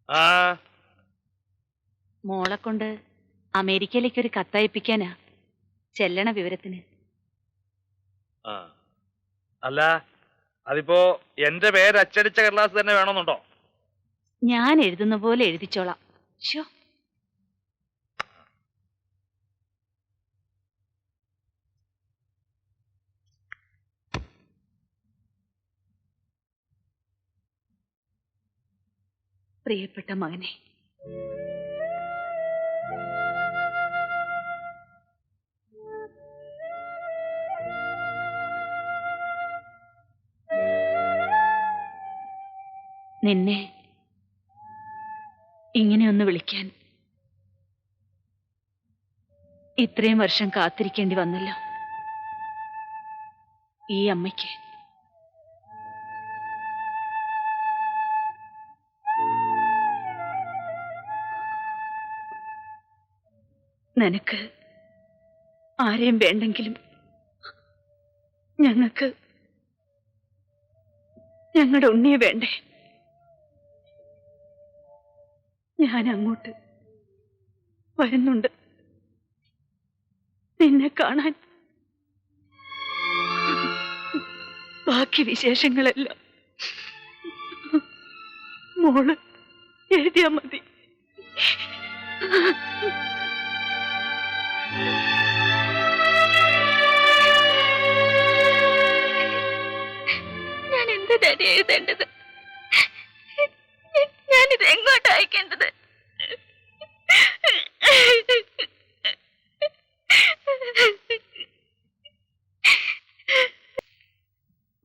ആ മോളെ കൊണ്ട് അമേരിക്കയിലേക്ക് ഒരു കത്തയപ്പിക്കാനാ, ചെല്ലണ വിവരത്തിന്. ആ അല്ല, അതിപ്പോ എന്റെ പേര് അച്ചടിച്ച കടലാസ് തന്നെ വേണമെന്നുണ്ടോ? ഞാൻ എഴുതുന്ന പോലെ എഴുതിച്ചോളാം. ഷോ, പ്രിയപ്പെട്ട മകനെ, നിന്നെ ഇങ്ങനെയൊന്ന് വിളിക്കാൻ ഇത്രയും വർഷം കാത്തിരിക്കേണ്ടി വന്നല്ലോ. ഈ അമ്മയ്ക്ക് നിനക്ക് ആരെയും വേണ്ടെങ്കിലും ഞങ്ങൾക്ക് ഞങ്ങളുടെ ഉണ്ണിയെ വേണ്ടേ? ഞാൻ അങ്ങോട്ട് വരുന്നുണ്ട് നിന്നെ കാണാൻ. ബാക്കി വിശേഷങ്ങളെല്ലാം മോള് എഴുതിയാ മതി. ഞാൻ എന്തിനാണ് എഴുതേണ്ടത്? ഞാനിത് എങ്ങോട്ട് അയക്കേണ്ടത്?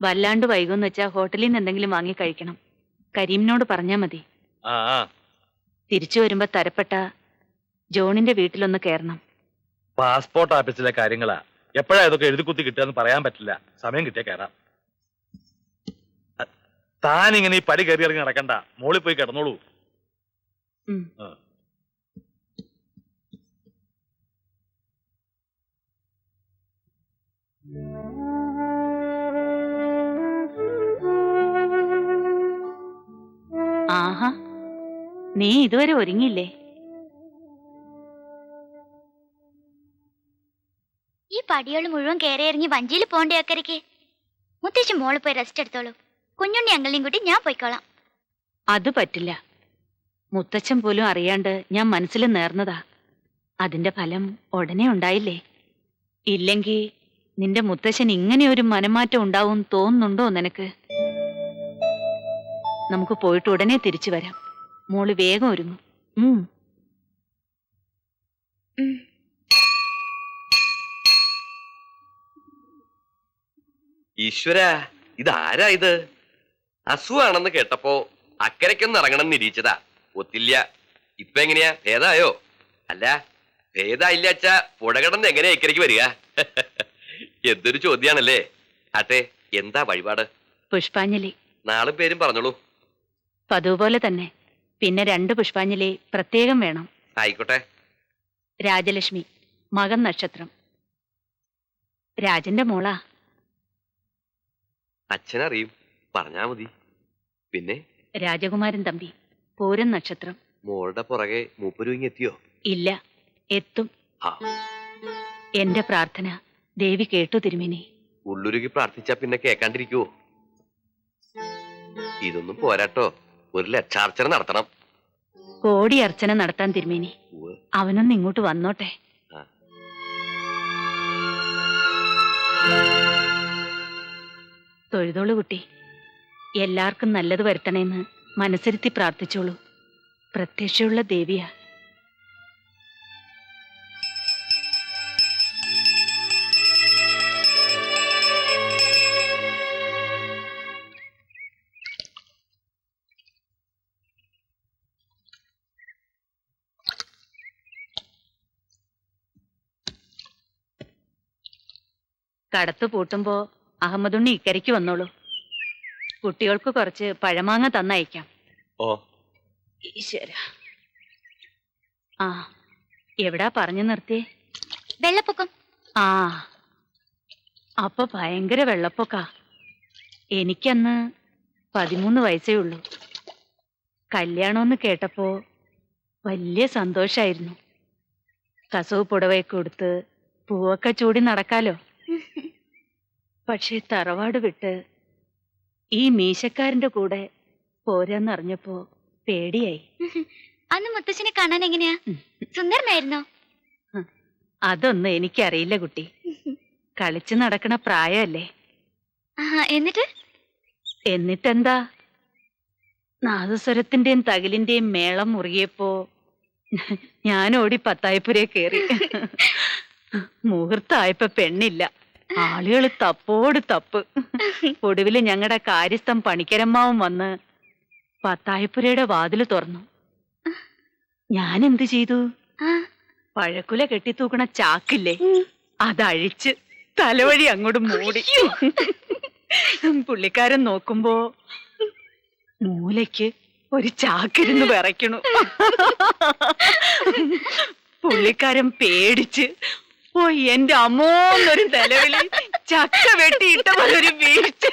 വല്ലാണ്ട് വൈകുമെന്ന് വെച്ചാ ഹോട്ടലിൽ നിന്ന് എന്തെങ്കിലും വാങ്ങി കഴിക്കണം. കരീമിനോട് പറഞ്ഞാ മതി. തിരിച്ചു വരുമ്പോ തരപ്പെട്ട ജോണിന്റെ വീട്ടിലൊന്ന് കയറണം. പാസ്പോർട്ട് ഓഫീസിലെ കാര്യങ്ങളാ. എപ്പോഴാ ഇതൊക്കെ എഴുതി കുത്തി കിട്ടുക പറയാൻ പറ്റില്ല. സമയം കിട്ടിയാ കയറാം. താൻ ഇങ്ങനെ ഈ പടി കയറി ഇറങ്ങി നടക്കണ്ട, മോളിൽ പോയി കിടന്നോളൂ. ആഹാ, നീ ഇതുവരെ ഒരുങ്ങിയില്ലേ? ഈ പടികൾ മുഴുവൻ കയറി ഇറങ്ങി വഞ്ചിയിൽ പോണ്ടേ അക്കരയ്ക്ക്? മുത്തശ്ശി മോള് പോയി റെസ്റ്റ് എടുത്തോളൂ. കുഞ്ഞുണ്ണി അങ്കിളിനെയും കൂട്ടി ഞാൻ പോയിക്കോളാം. അത് പറ്റില്ല. മുത്തച്ഛൻ പോലും അറിയാണ്ട് ഞാൻ മനസ്സിൽ നേർന്നതാ. അതിന്റെ ഫലം ഉടനെ ഉണ്ടായില്ലേ? ഇല്ലെങ്കി നിന്റെ മുത്തച്ഛൻ ഇങ്ങനെ ഒരു മനംമാറ്റം ഉണ്ടാവും തോന്നുന്നുണ്ടോ നിനക്ക്? നമുക്ക് പോയിട്ട് ഉടനെ തിരിച്ചു വരാം. മോള് വേഗം ഒരുങ്ങും. ഈശ്വര, ഇതാരാ ഇത്? അസുഖാണെന്ന് കേട്ടപ്പോ അക്കരയ്ക്കൊന്ന് ഇറങ്ങണം നിരീച്ചതാ. ഒത്തില്ല. ഇപ്പൊ എങ്ങനെയാ, ഭേദായോ? അല്ല, ഭേദായില്ലാച്ചാ പുഴകടന്ന് എങ്ങനെയാ ഇക്കരയ്ക്ക് വരിക? എന്തൊരു ചോദ്യാണല്ലേ. ആട്ടെ, എന്താ വഴിപാട്? പുഷ്പാഞ്ജലി. നാളും പേരും പറഞ്ഞോളൂ. പതിവ് പോലെ തന്നെ. പിന്നെ 2 പുഷ്പാഞ്ജലി പ്രത്യേകം വേണം. ആയിക്കോട്ടെ. രാജലക്ഷ്മി, മകൻ നക്ഷത്രം. രാജന്റെ മോളാ. അച്ഛനറിയും, പറഞ്ഞാ മതി. പിന്നെ രാജകുമാരൻ തമ്പി, പൂരം നക്ഷത്രം. മോളുടെ പുറകെ മൂപ്പരുങ്ങെത്തിയോ? ഇല്ല, എത്തും. എന്റെ പ്രാർത്ഥന ദേവി കേട്ടു തിരുമേനി. ഉള്ളുരുകി പ്രാർത്ഥിച്ചാ പിന്നെ കേക്കാണ്ടിരിക്കുവോ? ഇതൊന്നും പോരാട്ടോ, ഒരു ലക്ഷാർച്ചന നടത്തണം. കോടി അർച്ചന നടത്താൻ തിരുമേനി. അവനൊന്ന് ഇങ്ങോട്ട് വന്നോട്ടെ. തൊഴുതോളൂ കുട്ടി. എല്ലാവർക്കും നല്ലത് വരുത്തണേന്ന് മനസ്സിരുത്തി പ്രാർത്ഥിച്ചോളൂ. പ്രത്യക്ഷയുള്ള ദേവിയാ. കടത്ത് പൂട്ടുമ്പോ അഹമ്മദുണ്ണി ഇക്കരയ്ക്ക് വന്നോളൂ. കുട്ടികൾക്ക് കുറച്ച് പഴമാങ്ങ തന്നയക്കാം. ഓ ഈശ്വര. ആ, എവിടാ പറഞ്ഞു നിർത്തിയേ? വെള്ളപ്പൊക്കം. ആ, അപ്പൊ ഭയങ്കര വെള്ളപ്പൊക്കാ. എനിക്കന്ന് 13 വയസ്സേ ഉള്ളൂ. കല്യാണമെന്ന് കേട്ടപ്പോ വലിയ സന്തോഷായിരുന്നു. കസവ് പുടവയൊക്കെ കൊടുത്ത് പൂവൊക്കെ ചൂടി നടക്കാലോ. പക്ഷേ തറവാട് വിട്ട് ഈ മീശക്കാരന്റെ കൂടെ പോരാന്നറിഞ്ഞപ്പോ പേടിയായി. അന്ന് മുത്തശ്ശനെ കാണാൻ എങ്ങനെയാ? സുന്ദരനായിരുന്നോ? അതൊന്നും എനിക്കറിയില്ല കുട്ടി. കളിച്ചു നടക്കണ പ്രായമല്ലേ. എന്നിട്ടെന്താ, നാദസ്വരത്തിന്റെയും തകിലിന്റെയും മേളം മുറുകിയപ്പോ ഞാൻ ഓടി പത്തായപ്പുരയെ കേറി. മുഹൂർത്തായപ്പോ പെണ്ണില്ല. ആളുകള് തപ്പോട് തപ്പ്. ഒടുവില് ഞങ്ങളുടെ കാര്യസ്ഥം പണിക്കരമ്മാവും വന്ന് പത്തായപ്പുരയുടെ വാതില് തുറന്നു. ഞാൻ എന്ത് ചെയ്തു? പഴക്കുല കെട്ടിത്തൂക്കണ ചാക്കില്ലേ, അതഴിച്ച് തലവഴി അങ്ങോട്ട് മൂടി. പുള്ളിക്കാരൻ നോക്കുമ്പോ മൂലയ്ക്ക് ഒരു ചാക്കിരുന്ന് വിറയ്ക്കണു. പുള്ളിക്കാരൻ പേടിച്ച് ഓ എന്റെ അമ്മോന്നൊരു നിലവിളി, ചക്ക വെട്ടിയിട്ട പോലൊരു വീഴ്ച.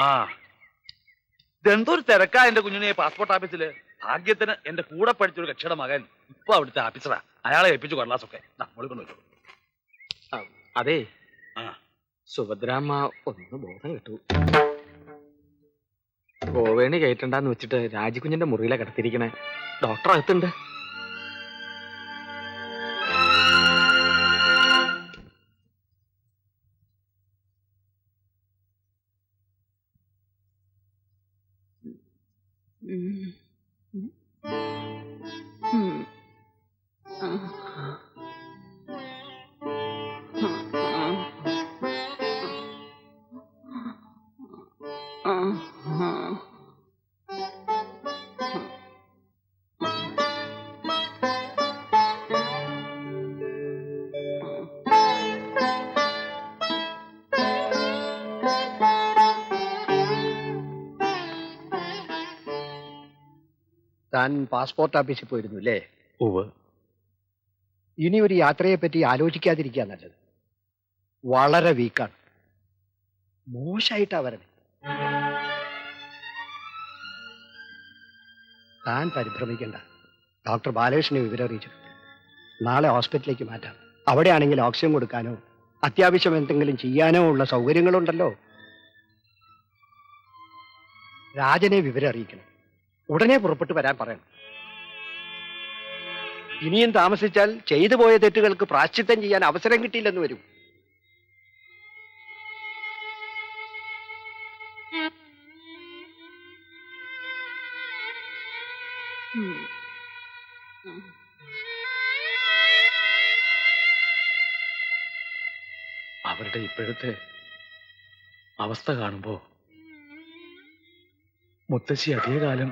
ആ ഇതെന്തൊരു തിരക്കാ എന്റെ കുഞ്ഞിനെ പാസ്പോർട്ട് ഓഫീസില്. ഭാഗ്യത്തിന് എന്റെ കൂടെ പഠിച്ചൊരു കക്ഷിയുടെ മകൻ ഇപ്പൊ അവിടുത്തെ ഓഫീസറാ. അയാളെ ഏൽപ്പിച്ചു കടലാസൊക്കെ നമ്മൾ കൊണ്ടുവച്ചു. അതെ, ആ സുഭദ്രാമ്മ ഒന്ന് ബോധം കിട്ടു. ഗോവേണി കയറ്റണ്ടെന്ന് വെച്ചിട്ട് രാജിക്കുഞ്ഞിന്റെ മുറിയിലെ കിടത്തിരിക്കണേ. ഡോക്ടർ അകത്തുണ്ട്. താൻ പാസ്പോർട്ട് ഓഫീസിൽ പോയിരുന്നു അല്ലേ? ഉവ്വ്. ഇനി ഒരു യാത്രയെ പറ്റി ആലോചിക്കാതിരിക്കുക നല്ലത്. വളരെ വീക്കാണ്, മോശമായിട്ടാ വരണേ. താൻ പരിഭ്രമിക്കണ്ട. ഡോക്ടർ ബാലകൃഷ്ണനെ വിവരം അറിയിച്ചിട്ടുണ്ട്. നാളെ ഹോസ്പിറ്റലിലേക്ക് മാറ്റാം. അവിടെയാണെങ്കിൽ ഓക്സിജൻ കൊടുക്കാനോ അത്യാവശ്യം എന്തെങ്കിലും ചെയ്യാനോ ഉള്ള സൗകര്യങ്ങളുണ്ടല്ലോ. രാജനെ വിവരം അറിയിക്കണം. ഉടനെ പുറപ്പെട്ടു വരാൻ പറയണം. ഇനിയും താമസിച്ചാൽ ചെയ്തു പോയ തെറ്റുകൾക്ക് പ്രാശ്ചിത്തം ചെയ്യാൻ അവസരം കിട്ടിയില്ലെന്ന് വരും. അവരുടെ ഇപ്പോഴത്തെ അവസ്ഥ കാണുമ്പോ മുത്തശ്ശി അധികകാലം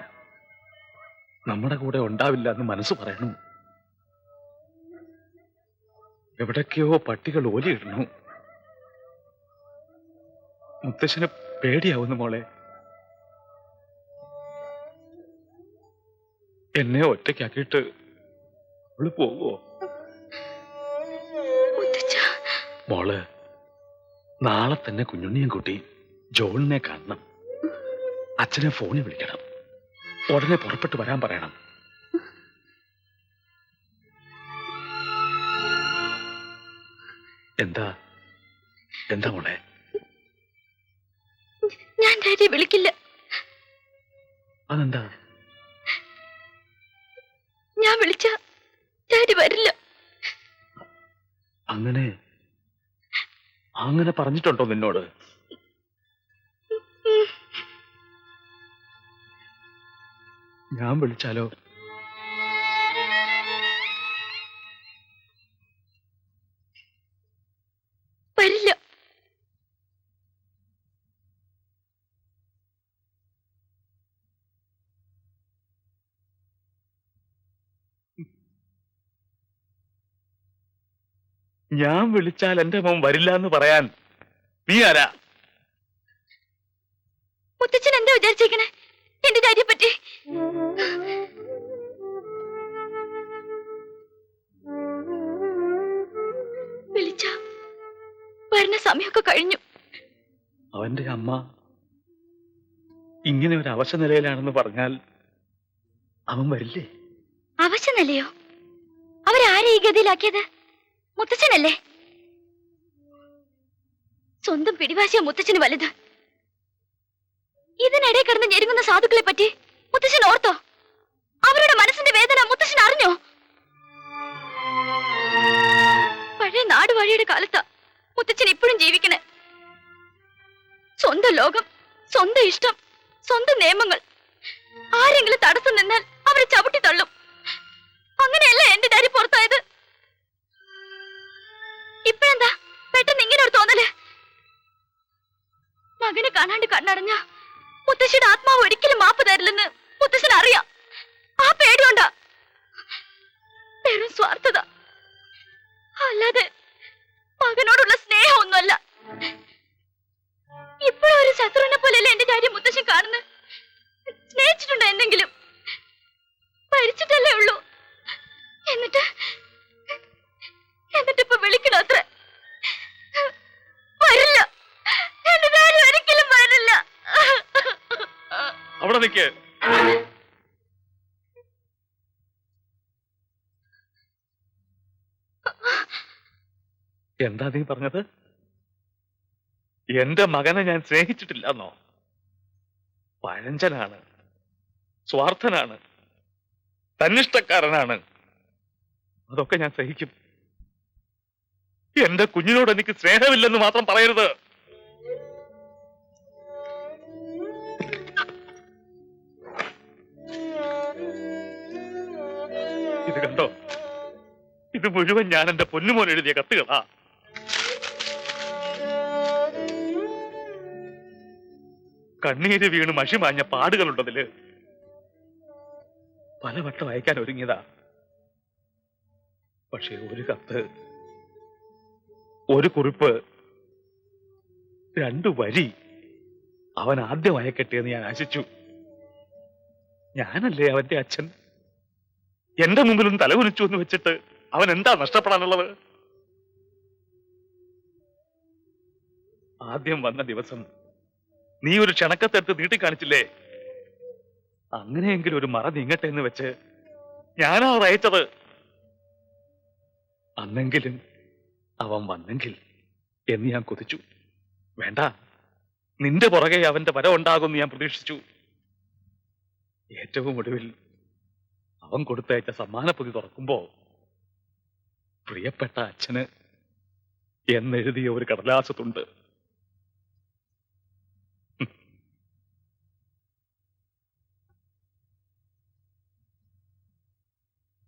നമ്മുടെ കൂടെ ഉണ്ടാവില്ല എന്ന് മനസ്സ് പറയണു. എവിടൊക്കെയോ പട്ടികൾ ഓലിയിടണു. മുത്തശ്ശിനെ പേടിയാവുന്നു മോളെ. എന്നെ ഒറ്റയ്ക്കാക്കിയിട്ട് അവള് പോവോ? മോള് നാളെ തന്നെ കുഞ്ഞുണ്ണിയും കൂട്ടി ജോണിനെ കാണണം. അച്ഛനെ ഫോണിൽ വിളിക്കണം. ഉടനെ പുറപ്പെട്ടു വരാൻ പറയണം. എന്താ എന്താ മോളെ? ഞാൻ ഡാഡിയെ വിളിക്കില്ല. അതെന്താ? അങ്ങനെ പറഞ്ഞിട്ടുണ്ടോ നിന്നോട്? ഞാൻ വിളിച്ചാലോ? വരില്ല. ഞാൻ വിളിച്ചാൽ എന്റെ മോൻ വരില്ല എന്ന് പറയാൻ നീ ആരാ? മുത്തച്ഛൻ എന്താ വിചാരിച്ചേക്കണേ എന്റെ ഡാഡിയെ പറ്റി? വിളിച്ച വരുന്ന സമയമൊക്കെ കഴിഞ്ഞു. അവന്റെ അമ്മ ഇങ്ങനെ ഒരു അവശ നിലയിലാണെന്ന് പറഞ്ഞാൽ അവൻ വരില്ലേ? അവശനല്ലയോ? അവരാരെ ഈ ഗതിയിലാക്കിയത്? മുത്തച്ഛനല്ലേ? സ്വന്തം പിടിവാശിയ മുത്തച്ഛന് വലുത്. ഇതിനിടെ കിടന്ന് ഞെരുങ്ങുന്ന സാധുക്കളെ പറ്റി മുത്തച്ഛൻ ഓർത്തോ? അവരുടെ മനസ്സിന്റെ വേദന മുത്തച്ഛൻ അറിഞ്ഞോ? പഴയ നാടുവാഴിയുടെ കാലത്താ മുത്തച്ഛൻ ഇപ്പോഴും ജീവിക്കണേ. സ്വന്തം ലോകം, സ്വന്തം ഇഷ്ടം, സ്വന്തം നിയമങ്ങൾ. ആരെങ്കിലും തടസ്സം നിന്നാൽ അവരെ ചവിട്ടി തള്ളും. അങ്ങനെയല്ല എന്റെ ഡാഡി പുറത്തായത്. ഇപ്പഴെന്താ പെട്ടെന്ന് ഇങ്ങനെ ഒരു തോന്നല്? മകനെ കാണാണ്ട് കണ്ണടഞ്ഞ മുത്തശ്ശിയുടെ ആത്മാവ് ഒരിക്കലും മാപ്പ് തരില്ലെന്ന് മുത്തശ്ശൻ അറിയാം. ആ പേടിയുണ്ടാ. വെറും സ്വാർത്ഥത, അല്ലാതെ മകനോടുള്ള സ്നേഹമൊന്നുമല്ല. ഇപ്പോഴും ഒരു ശത്രുവിനെ പോലെയല്ലേ എന്റെ ഡാഡി മുത്തശ്ശൻ കാണുന്നത്. സ്നേഹിച്ചിട്ടുണ്ടോ എന്തെങ്കിലും? ഭരിച്ചിട്ടല്ലേ ഉള്ളൂ. എന്നിട്ടിപ്പോ വിളിക്കണോ അത്ര? വരില്ല, എന്റെ ഡാഡി ഒരിക്കലും വരില്ല. അവിടെ നിൽക്ക്. എന്താ നീ പറഞ്ഞത്? എന്റെ മകനെ ഞാൻ സ്നേഹിച്ചിട്ടില്ലെന്നോ? പഴഞ്ചനാണ്, സ്വാർത്ഥനാണ്, തന്നിഷ്ടക്കാരനാണ്. അതൊക്കെ ഞാൻ സഹിക്കും. എന്റെ കുഞ്ഞിനോട് എനിക്ക് സ്നേഹമില്ലെന്ന് മാത്രം പറയരുത്. ഇത് കണ്ടോ? ഇത് മുഴുവൻ ഞാൻ എന്റെ പൊന്നുമോൻ എഴുതിയ കത്തുകളാ. കണ്ണീര് വീണ് മഷി മാഞ്ഞ പാടുകളുണ്ടതില്. പലവട്ടം അയക്കാൻ ഒരുങ്ങിയതാ. പക്ഷെ ഒരു കത്ത്, ഒരു കുറിപ്പ്, 2 വരി അവൻ ആദ്യം അയക്കട്ടെ എന്ന് ഞാൻ ആശിച്ചു. ഞാനല്ലേ അവന്റെ അച്ഛൻ. എന്റെ മുമ്പിലും തലകുനിച്ചു എന്ന് വെച്ചിട്ട് അവൻ എന്താ നഷ്ടപ്പെടാനുള്ളത്? ആദ്യം വന്ന ദിവസം നീ ഒരു ക്ഷണക്കത്തെടുത്ത് നീട്ടിക്കാണിച്ചില്ലേ? അങ്ങനെയെങ്കിലും ഒരു മറ നീങ്ങട്ടെ എന്ന് വെച്ച് ഞാനാ അയച്ചത്. അന്നെങ്കിലും അവൻ വന്നെങ്കിൽ എന്ന് ഞാൻ കൊതിച്ചു. വേണ്ട, നിന്റെ പുറകെ അവന്റെ വരവുണ്ടാകുമെന്ന് ഞാൻ പ്രതീക്ഷിച്ചു. ഏറ്റവും ഒടുവിൽ അവൻ കൊടുത്തയച്ച സമ്മാനപ്പൊതി തുറക്കുമ്പോ പ്രിയപ്പെട്ട അച്ഛന് എന്നെഴുതിയ ഒരു കടലാസത്തുണ്ട്.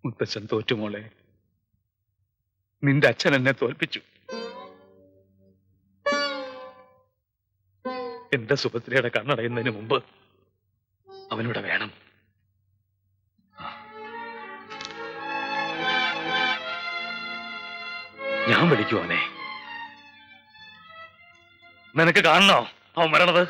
മുത്തച്ഛൻ തോറ്റുമോളെ. നിന്റെ അച്ഛൻ എന്നെ തോൽപ്പിച്ചു. എന്റെ സുഭദ്രയുടെ കണ്ണടയുന്നതിന് മുമ്പ് അവനിവിടെ വേണം. ഞാൻ വിളിക്കുവാനെ. നിനക്ക് കാണണോ അവൻ വരണത്?